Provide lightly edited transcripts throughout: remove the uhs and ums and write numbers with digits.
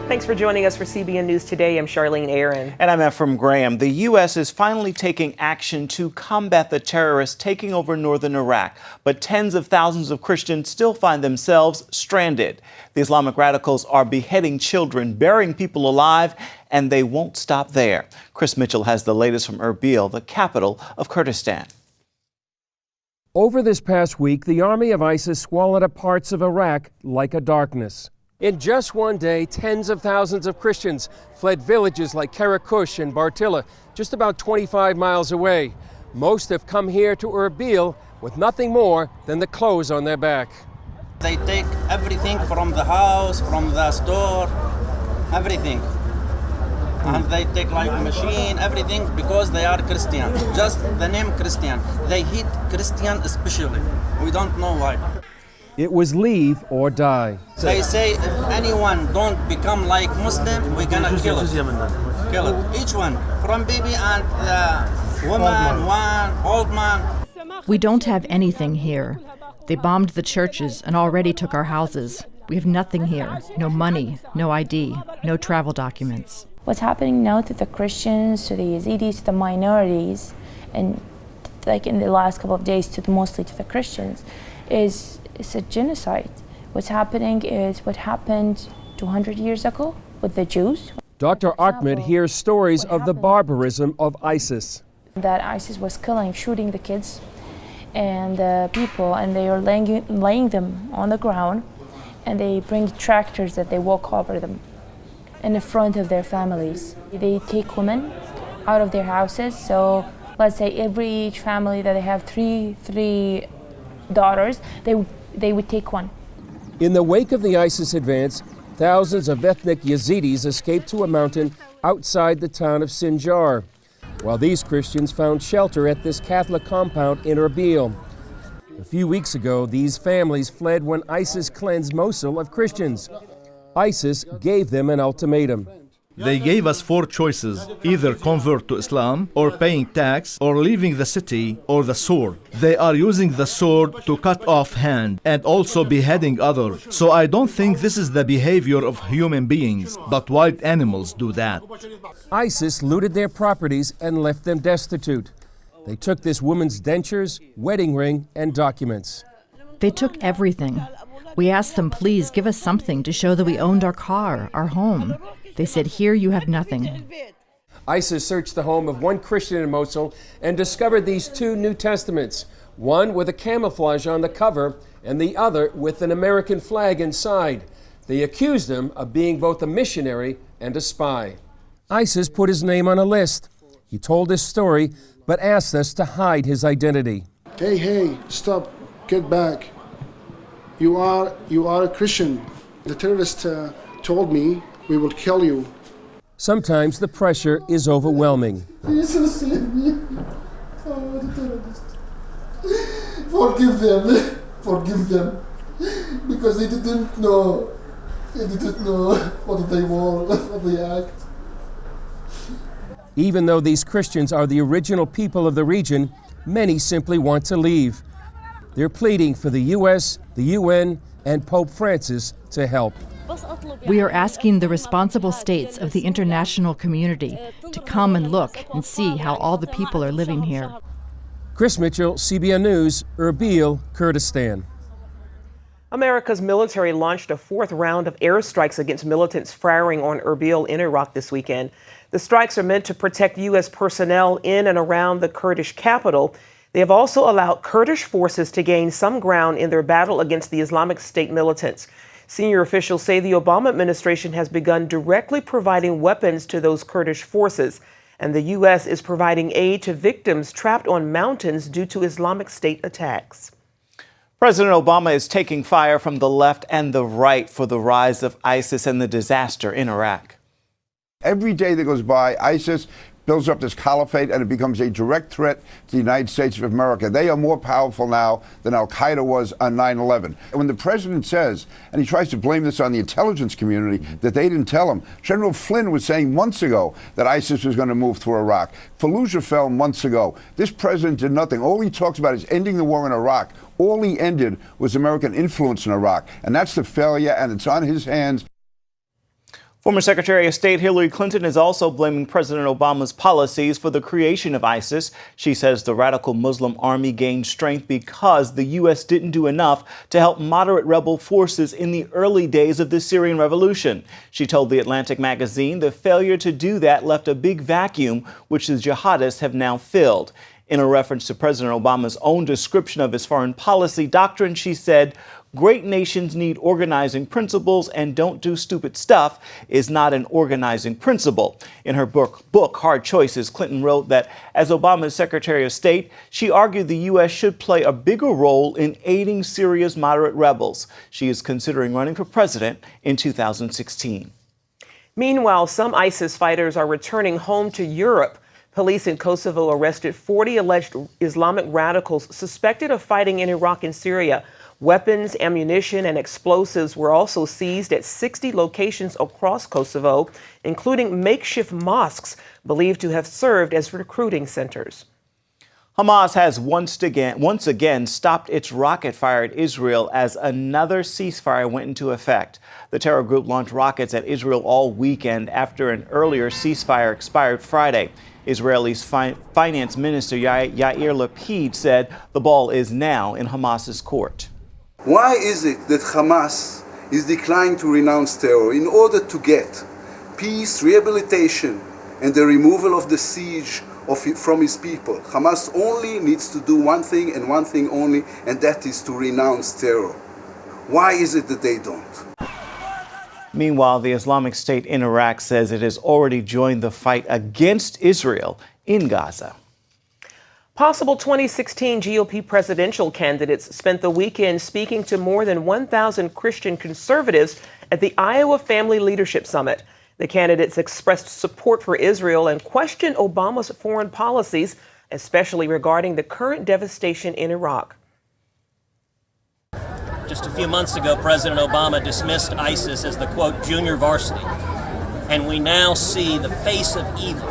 Thanks for joining us for CBN News Today. I'm Charlene Aaron. And I'm Ephraim Graham. The U.S. is finally taking action to combat the terrorists taking over northern Iraq. But tens of thousands of Christians still find themselves stranded. The Islamic radicals are beheading children, burying people alive, and they won't stop there. Chris Mitchell has the latest from Erbil, the capital of Kurdistan. Over this past week, the army of ISIS swallowed up parts of Iraq like a darkness. In just one day, tens of thousands of Christians fled villages like Karakush and Bartilla, just about 25 miles away. Most have come here to Erbil with nothing more than the clothes on their back. They take everything from the house, from the store, everything. And they take like machine, everything, because they are Christian. Just the name Christian. They hate Christian especially. We don't know why. It was leave or die. They say if anyone don't become like Muslim, we're gonna kill it. Kill it. Each one, from baby and woman, one, old man. We don't have anything here. They bombed the churches and already took our houses. We have nothing here. No money, no ID, no travel documents. What's happening now to the Christians, to the Yazidis, to the minorities, and like in the last couple of days, mostly to the Christians, is a genocide. What's happening is what happened 200 years ago with the Jews. Dr. Ahmed hears stories of the barbarism of ISIS. That ISIS was shooting the kids and the people, and they are laying them on the ground, and they bring tractors that they walk over them in the front of their families. They take women out of their houses. So let's say each family that they have three daughters, they would take one. In the wake of the ISIS advance, thousands of ethnic Yazidis escaped to a mountain outside the town of Sinjar, while these Christians found shelter at this Catholic compound in Erbil. A few weeks ago, these families fled when ISIS cleansed Mosul of Christians. ISIS gave them an ultimatum. They gave us 4 choices: either convert to Islam, or paying tax, or leaving the city, or the sword. They are using the sword to cut off hand and also beheading others. So I don't think this is the behavior of human beings, but wild animals do that. ISIS looted their properties and left them destitute. They took this woman's dentures, wedding ring, and documents. They took everything. We asked them, please give us something to show that we owned our car, our home. They said, here you have nothing. ISIS searched the home of one Christian in Mosul and discovered these 2 New Testaments, one with a camouflage on the cover and the other with an American flag inside. They accused him of being both a missionary and a spy. ISIS put his name on a list. He told his story, but asked us to hide his identity. Hey, stop, get back. You are a Christian. The terrorist told me we will kill you. Sometimes the pressure is overwhelming. Jesus, save me. Oh, the terrorist. Forgive them. Forgive them. Because they didn't know. They didn't know what they were, what they act. Even though these Christians are the original people of the region, many simply want to leave. They're pleading for the U.S., the UN, and Pope Francis to help. We are asking the responsible states of the international community to come and look and see how all the people are living here. Chris Mitchell, CBN News, Erbil, Kurdistan. America's military launched a 4th round of airstrikes against militants firing on Erbil in Iraq this weekend. The strikes are meant to protect U.S. personnel in and around the Kurdish capital. They have also allowed Kurdish forces to gain some ground in their battle against the Islamic State militants. Senior officials say the Obama administration has begun directly providing weapons to those Kurdish forces, and the U.S. is providing aid to victims trapped on mountains due to Islamic State attacks. President Obama is taking fire from the left and the right for the rise of ISIS and the disaster in Iraq. Every day that goes by, ISIS builds up this caliphate, and it becomes a direct threat to the United States of America. They are more powerful now than al-Qaeda was on 9/11. And when the president says, and he tries to blame this on the intelligence community, that they didn't tell him, General Flynn was saying months ago that ISIS was going to move through Iraq. Fallujah fell months ago. This president did nothing. All he talks about is ending the war in Iraq. All he ended was American influence in Iraq. And that's the failure, and it's on his hands. Former Secretary of State Hillary Clinton is also blaming President Obama's policies for the creation of ISIS. She says the radical Muslim army gained strength because the U.S. didn't do enough to help moderate rebel forces in the early days of the Syrian revolution. She told The Atlantic magazine the failure to do that left a big vacuum, which the jihadists have now filled. In a reference to President Obama's own description of his foreign policy doctrine, she said, "Great nations need organizing principles, and don't do stupid stuff is not an organizing principle." In her book, Hard Choices, Clinton wrote that as Obama's Secretary of State, she argued the U.S. should play a bigger role in aiding Syria's moderate rebels. She is considering running for president in 2016. Meanwhile, some ISIS fighters are returning home to Europe. Police in Kosovo arrested 40 alleged Islamic radicals suspected of fighting in Iraq and Syria. Weapons, ammunition, and explosives were also seized at 60 locations across Kosovo, including makeshift mosques believed to have served as recruiting centers. Hamas has once again stopped its rocket fire at Israel as another ceasefire went into effect. The terror group launched rockets at Israel all weekend after an earlier ceasefire expired Friday. Israel's finance minister Yair Lapid said the ball is now in Hamas's court. Why is it that Hamas is declining to renounce terror in order to get peace, rehabilitation, and the removal of the siege from his people? Hamas only needs to do one thing and one thing only, and that is to renounce terror. Why is it that they don't? Meanwhile, the Islamic State in Iraq says it has already joined the fight against Israel in Gaza. Possible 2016 GOP presidential candidates spent the weekend speaking to more than 1,000 Christian conservatives at the Iowa Family Leadership Summit. The candidates expressed support for Israel and questioned Obama's foreign policies, especially regarding the current devastation in Iraq. Just a few months ago, President Obama dismissed ISIS as the, quote, junior varsity. And we now see the face of evil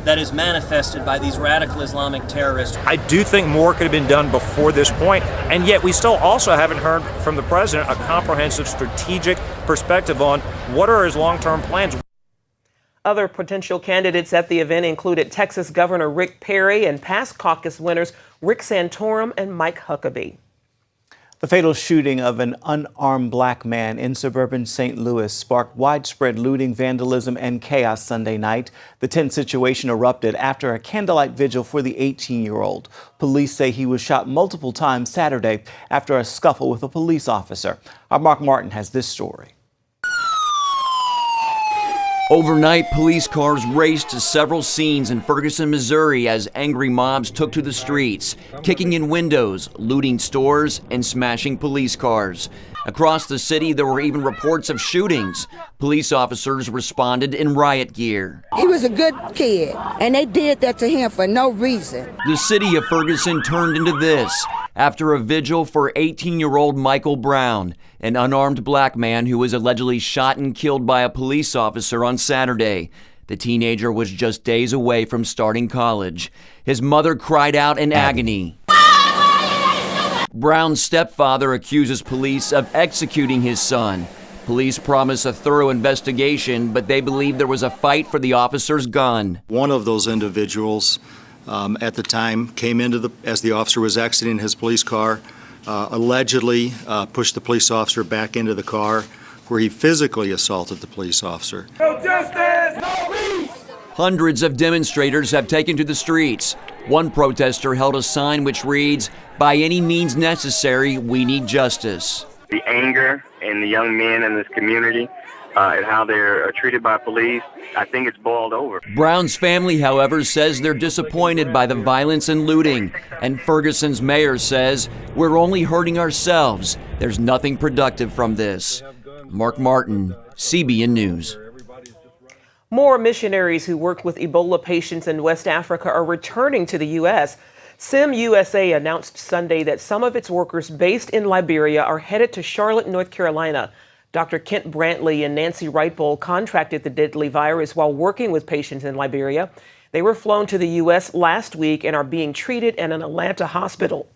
that is manifested by these radical Islamic terrorists. I do think more could have been done before this point, and yet we still also haven't heard from the president a comprehensive strategic perspective on what are his long-term plans. Other potential candidates at the event included Texas Governor Rick Perry and past caucus winners Rick Santorum and Mike Huckabee. The fatal shooting of an unarmed black man in suburban St. Louis sparked widespread looting, vandalism, and chaos Sunday night. The tense situation erupted after a candlelight vigil for the 18-year-old. Police say he was shot multiple times Saturday after a scuffle with a police officer. Our Mark Martin has this story. Overnight, police cars raced to several scenes in Ferguson, Missouri as angry mobs took to the streets, kicking in windows, looting stores, and smashing police cars. Across the city, there were even reports of shootings. Police officers responded in riot gear. He was a good kid, and they did that to him for no reason. The city of Ferguson turned into this after a vigil for 18-year-old Michael Brown, an unarmed black man who was allegedly shot and killed by a police officer on Saturday. The teenager was just days away from starting college. His mother cried out in agony. Brown's stepfather accuses police of executing his son. Police promise a thorough investigation, but they believe there was a fight for the officer's gun. One of those individuals at the time came into as the officer was exiting his police car, allegedly pushed the police officer back into the car, where he physically assaulted the police officer. No justice, no peace! Hundreds of demonstrators have taken to the streets. One protester held a sign which reads, "By any means necessary, we need justice." The anger in the young men in this community and how they're treated by police, I think it's boiled over. Brown's family, however, says they're disappointed by the violence and looting. And Ferguson's mayor says, "We're only hurting ourselves. There's nothing productive from this." Mark Martin, CBN News. More missionaries who worked with Ebola patients in West Africa are returning to the U.S. SIM USA announced Sunday that some of its workers based in Liberia are headed to Charlotte, North Carolina. Dr. Kent Brantley and Nancy Wrightbull contracted the deadly virus while working with patients in Liberia. They were flown to the U.S. last week and are being treated in an Atlanta hospital.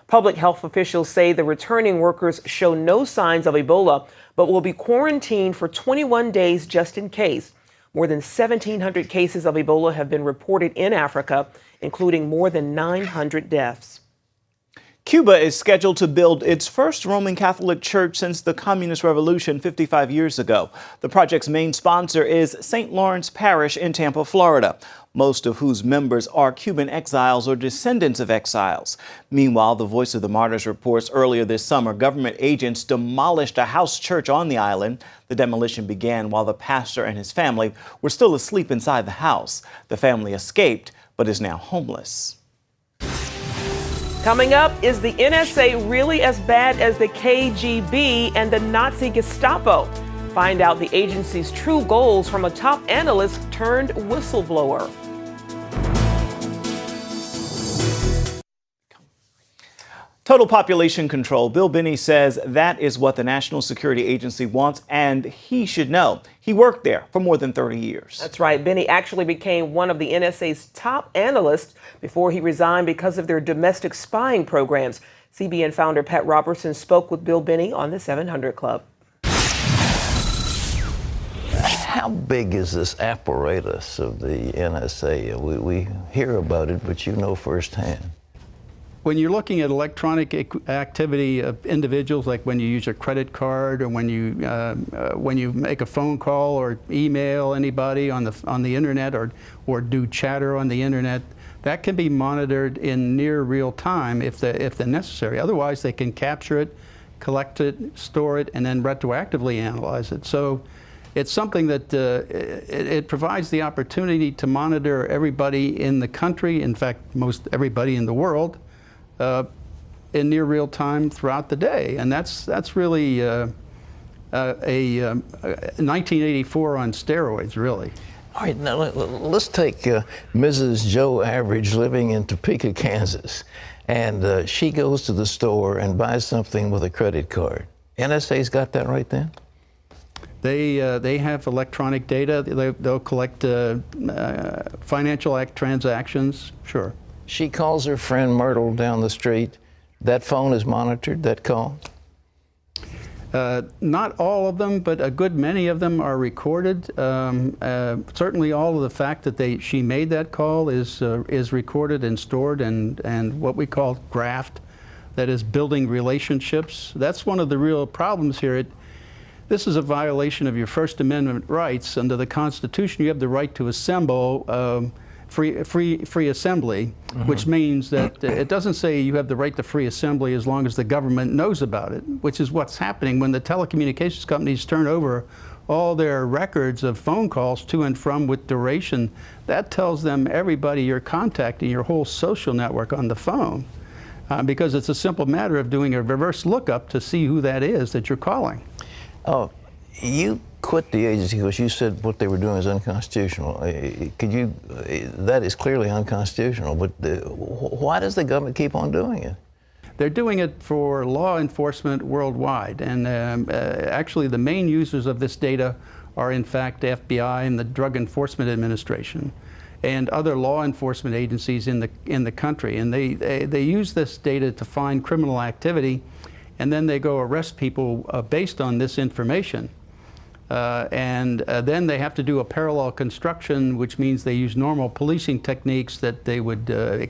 Public health officials say the returning workers show no signs of Ebola, but will be quarantined for 21 days just in case. More than 1,700 cases of Ebola have been reported in Africa, including more than 900 deaths. Cuba is scheduled to build its first Roman Catholic church since the Communist Revolution 55 years ago. The project's main sponsor is St. Lawrence Parish in Tampa, Florida, most of whose members are Cuban exiles or descendants of exiles. Meanwhile, the Voice of the Martyrs reports earlier this summer, government agents demolished a house church on the island. The demolition began while the pastor and his family were still asleep inside the house. The family escaped, but is now homeless. Coming up, is the NSA really as bad as the KGB and the Nazi Gestapo? Find out the agency's true goals from a top analyst turned whistleblower. Total population control. Bill Binney says that is what the National Security Agency wants, and he should know. He worked there for more than 30 years. That's right. Binney actually became one of the NSA's top analysts before he resigned because of their domestic spying programs. CBN founder Pat Robertson spoke with Bill Binney on the 700 Club. How big is this apparatus of the NSA? We hear about it, but you know firsthand. When you're looking at electronic activity of individuals, like when you use a credit card or when you make a phone call or email anybody on the internet or do chatter on the internet, that can be monitored in near real time if they're necessary. Otherwise, they can capture it, collect it, store it, and then retroactively analyze it. So it's something that it provides the opportunity to monitor everybody in the country, in fact, most everybody in the world, in near real time throughout the day. And that's really a 1984 on steroids, really. All right, now let's take Mrs. Joe Average living in Topeka, Kansas, and she goes to the store and buys something with a credit card. NSA's got that right then? They have electronic data. They'll collect financial transactions, sure. She calls her friend Myrtle down the street. That phone is monitored, that call? Not all of them, but a good many of them are recorded. Certainly all of the fact that she made that call is recorded and stored and what we call graphed, that is building relationships. That's one of the real problems here. This is a violation of your First Amendment rights. Under the Constitution, you have the right to assemble, free assembly, which means that it doesn't say you have the right to free assembly as long as the government knows about it, which is what's happening when the telecommunications companies turn over all their records of phone calls to and from with duration. That tells them everybody you're contacting, your whole social network on the phone, because it's a simple matter of doing a reverse lookup to see who that is that you're calling. Oh, you quit the agency because you said what they were doing is unconstitutional. That is clearly unconstitutional, but why does the government keep on doing it? They're doing it for law enforcement worldwide, and actually the main users of this data are in fact FBI and the Drug Enforcement Administration and other law enforcement agencies in the country, and they use this data to find criminal activity, and then they go arrest people based on this information. And then they have to do a parallel construction, which means they use normal policing techniques that they would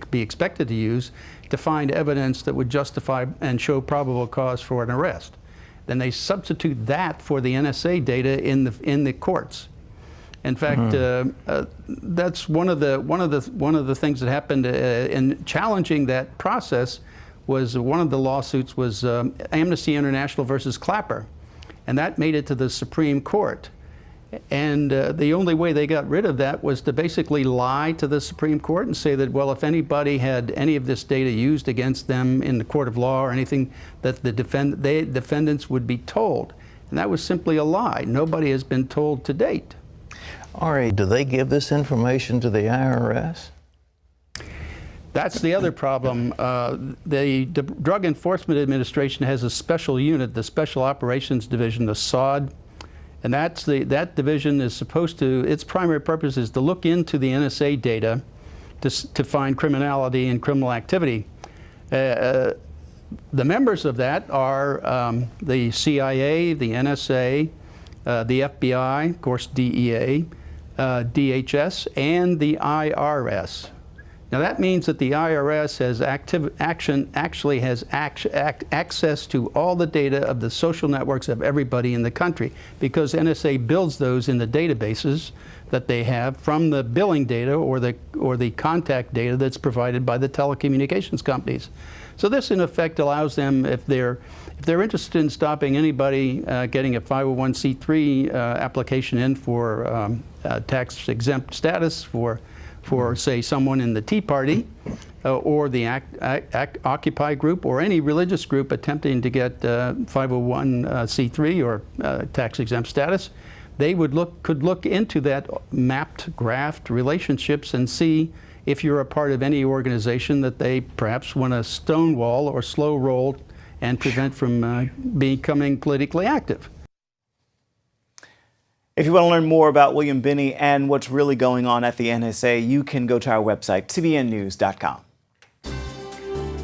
be expected to use to find evidence that would justify and show probable cause for an arrest. Then they substitute that for the NSA data in the courts. In fact, that's one of the things that happened in challenging that process. Was one of the lawsuits was Amnesty International versus Clapper. And that made it to the Supreme Court. And the only way they got rid of that was to basically lie to the Supreme Court and say that, well, if anybody had any of this data used against them in the court of law or anything, that the defendants would be told. And that was simply a lie. Nobody has been told to date. Ari, do they give this information to the IRS? That's the other problem. The Drug Enforcement Administration has a special unit, the Special Operations Division, the SOD, and that division is supposed to, its primary purpose is to look into the NSA data to find criminality and criminal activity. The members of that are the CIA, the NSA, the FBI, of course DEA, DHS, and the IRS. Now that means that the IRS has actually has access to all the data of the social networks of everybody in the country, because NSA builds those in the databases that they have from the billing data or the contact data that's provided by the telecommunications companies. So this in effect allows them, if they're interested in stopping anybody getting a 501c3 application in for tax exempt status for say someone in the Tea Party or the Occupy group or any religious group attempting to get 501c3 or tax exempt status, they could look into that mapped, graphed relationships and see if you're a part of any organization that they perhaps want to stonewall or slow roll and prevent from becoming politically active. If you want to learn more about William Binney and what's really going on at the NSA, you can go to our website, cbnnews.com.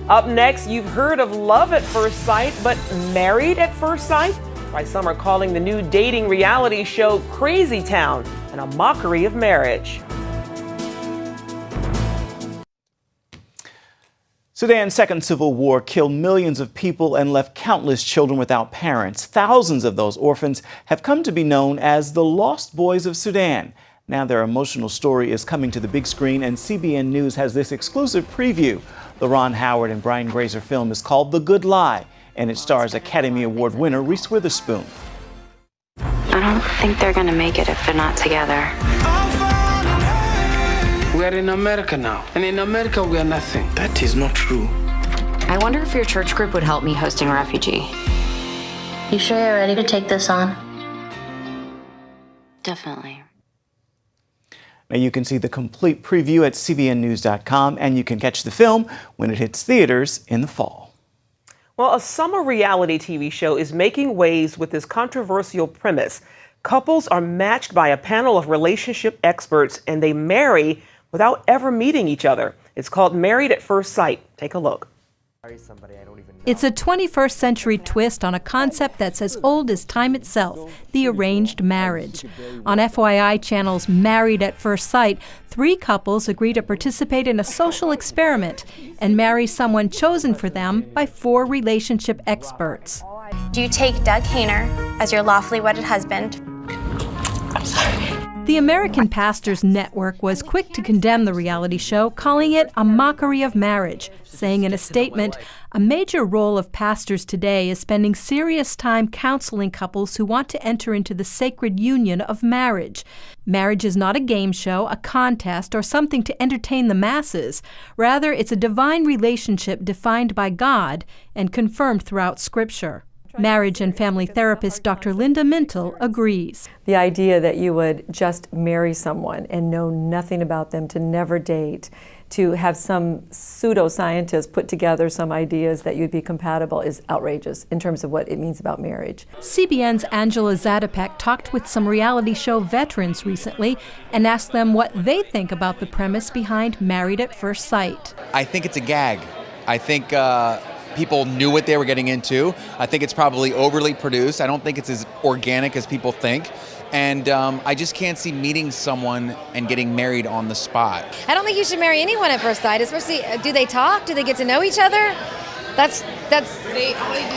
Up next, you've heard of love at first sight, but married at first sight? Why some are calling the new dating reality show Crazy Town and a mockery of marriage. Sudan's second civil war killed millions of people and left countless children without parents. Thousands of those orphans have come to be known as the Lost Boys of Sudan. Now their emotional story is coming to the big screen, and CBN News has this exclusive preview. The Ron Howard and Brian Grazer film is called The Good Lie, and it stars Academy Award winner Reese Witherspoon. I don't think they're gonna make it if they're not together. We're in America now, and in America we are nothing. That is not true. I wonder if your church group would help me hosting a refugee. You sure you're ready to take this on? Definitely. Now you can see the complete preview at cbnnews.com, and you can catch the film when it hits theaters in the fall. Well, a summer reality TV show is making waves with this controversial premise. Couples are matched by a panel of relationship experts, and they marry without ever meeting each other. It's called Married at First Sight. Take a look. It's a 21st century twist on a concept that's as old as time itself, the arranged marriage. On FYI Channel's Married at First Sight, 3 couples agree to participate in a social experiment and marry someone chosen for them by 4 relationship experts. Do you take Doug Hayner as your lawfully wedded husband? The American Pastors Network was quick to condemn the reality show, calling it a mockery of marriage, saying in a statement, "A major role of pastors today is spending serious time counseling couples who want to enter into the sacred union of marriage. Marriage is not a game show, a contest, or something to entertain the masses. Rather, it's a divine relationship defined by God and confirmed throughout Scripture." Marriage and family therapist Dr. Linda Mintle agrees. The idea that you would just marry someone and know nothing about them, to never date, to have some pseudoscientist put together some ideas that you'd be compatible is outrageous in terms of what it means about marriage. CBN's Angela Zatopek talked with some reality show veterans recently and asked them what they think about the premise behind Married at First Sight. I think it's a gag. I think people knew what they were getting into. I think it's probably overly produced. I don't think it's as organic as people think. And I just can't see meeting someone and getting married on the spot. I don't think you should marry anyone at first sight, especially, do they talk? Do they get to know each other? That's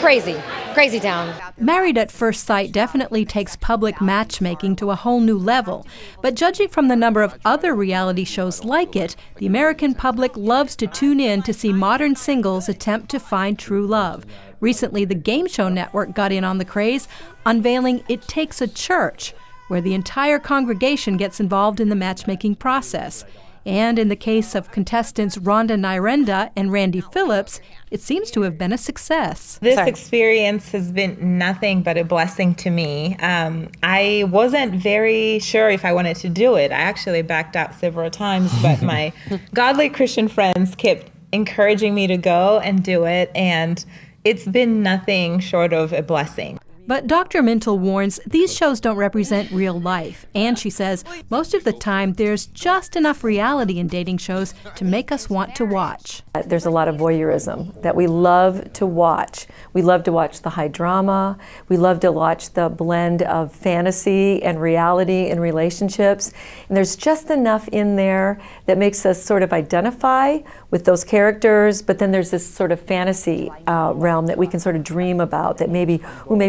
crazy. Crazy town. Married at First Sight definitely takes public matchmaking to a whole new level. But judging from the number of other reality shows like it, the American public loves to tune in to see modern singles attempt to find true love. Recently, the Game Show Network got in on the craze, unveiling It Takes a Church, where the entire congregation gets involved in the matchmaking process. And in the case of contestants Rhonda Nyrenda and Randy Phillips, it seems to have been a success. This experience has been nothing but a blessing to me. I wasn't very sure if I wanted to do it. I actually backed out several times, but my godly Christian friends kept encouraging me to go and do it, and it's been nothing short of a blessing. But Dr. Mintle warns these shows don't represent real life. And she says most of the time there's just enough reality in dating shows to make us want to watch. There's a lot of voyeurism that we love to watch. We love to watch the high drama. We love to watch the blend of fantasy and reality in relationships. And there's just enough in there that makes us sort of identify with those characters, but then there's this sort of fantasy realm that we can sort of dream about, that maybe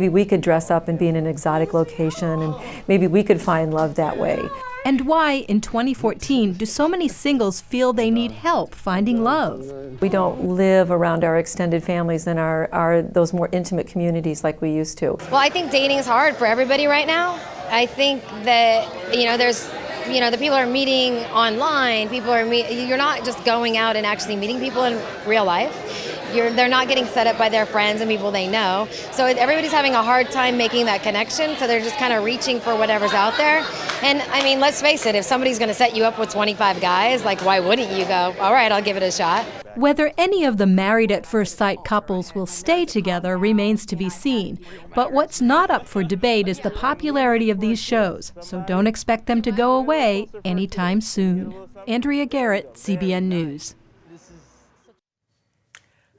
we could dress up and be in an exotic location, and maybe we could find love that way. And why, in 2014, do so many singles feel they need help finding love? We don't live around our extended families and those more intimate communities like we used to. Well, I think dating is hard for everybody right now. I think that, there's the people are meeting online. You're not just going out and actually meeting people in real life. They're not getting set up by their friends and people they know. So everybody's having a hard time making that connection. So they're just kind of reaching for whatever's out there. And I mean, let's face it, if somebody's going to set you up with 25 guys, like, why wouldn't you go, all right, I'll give it a shot? Whether any of the Married at First Sight couples will stay together remains to be seen. But what's not up for debate is the popularity of these shows. So don't expect them to go away anytime soon. Andrea Garrett, CBN News.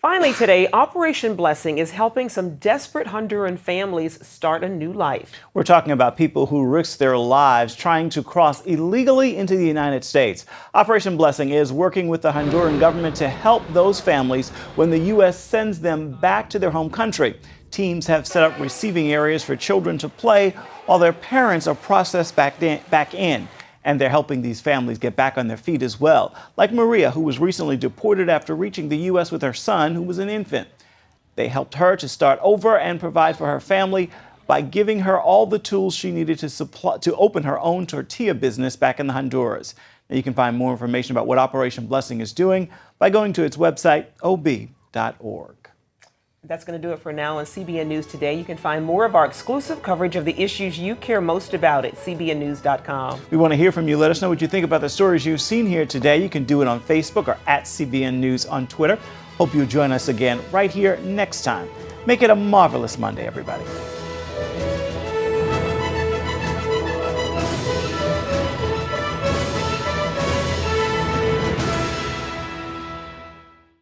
Finally today, Operation Blessing is helping some desperate Honduran families start a new life. We're talking about people who risk their lives trying to cross illegally into the United States. Operation Blessing is working with the Honduran government to help those families when the U.S. sends them back to their home country. Teams have set up receiving areas for children to play while their parents are processed back in. And they're helping these families get back on their feet as well, like Maria, who was recently deported after reaching the U.S. with her son, who was an infant. They helped her to start over and provide for her family by giving her all the tools she needed to open her own tortilla business back in Honduras. Now, you can find more information about what Operation Blessing is doing by going to its website, ob.org. That's going to do it for now on CBN News Today. You can find more of our exclusive coverage of the issues you care most about at cbnnews.com. We want to hear from you. Let us know what you think about the stories you've seen here today. You can do it on Facebook or at CBN News on Twitter. Hope you'll join us again right here next time. Make it a marvelous Monday, everybody.